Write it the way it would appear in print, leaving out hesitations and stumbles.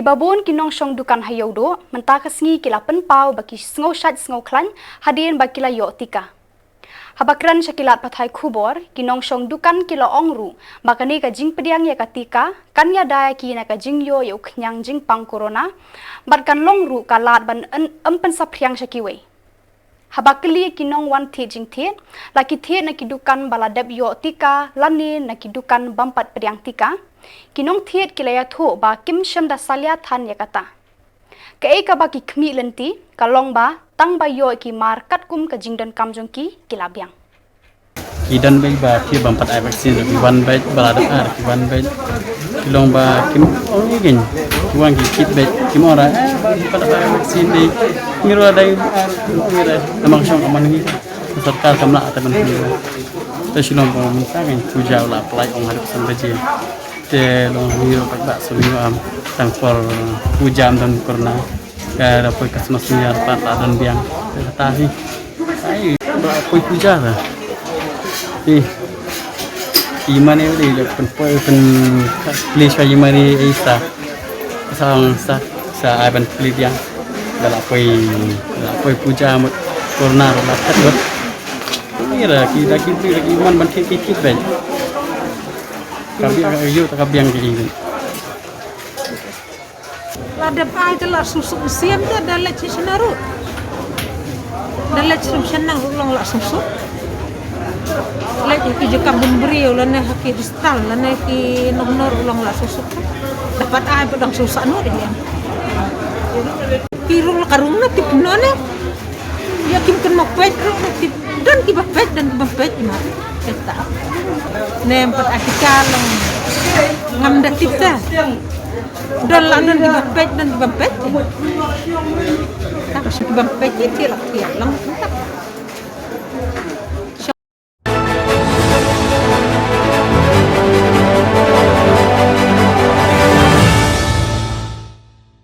babon ki nongshong dukan Iewduh mentah kesengi kila penpau bagi Sngewshait sngewkhlain hadien bagi la Tika. Habakran syakilat pathai kubor ki nongshong dukan kila ongru makani ka jing pediang ya ka Tika kanya daya ki na ka jing yo ya uknyang jing pang corona barkan longru ka lat ban empen sapriang syakiwe. Habakli ki nong wan the jing the laki the na ki dukan baladab yo Tika lani na ki dukan bampat pediang Tika kinong thiet kilaya tho ba kim sham da salya than ya kata ka e ka ba ki khmi lenti ka long ba tang ba yo ki mar kat kum ka jingdan kamjong ki kilabyang kidan bai ba ki bampat ai vaksin ki wan bai balada ar ki wan bai kilong ba kim ongi gen wang ki kit bai kim ora pada ai vaksin di ngiro dai ar ngira namang song aman ni sarkar kamla ataman ni ta Shillong ko mun ta gen puja la apply ong harap sambaji te long ngiro ba sumingo am tang for pujam dan korna ka dapat kasmasnya pat dan biang ta si ai ba poi puja la imane ri le pen poi pen please ka imane isa sang sa ai ban please yang la poi puja mut korna la khat ni ra ki da ki man ban ki ben kabi ayo tak biang gini ada pai telah susu siam dia dalam cisnaru dalam cisna ulang lah susu lagi ki jeka memberi ulang haki distal lana ki nonor ulang lah susu dapat ai pedang susah no dia pirul karungna tip nona ya kim kan mapet tip dan ki bapet mah eta nempat akikalong ngam datif ta dolanan di bapet dan di bapet tak sih bapet itu lah lang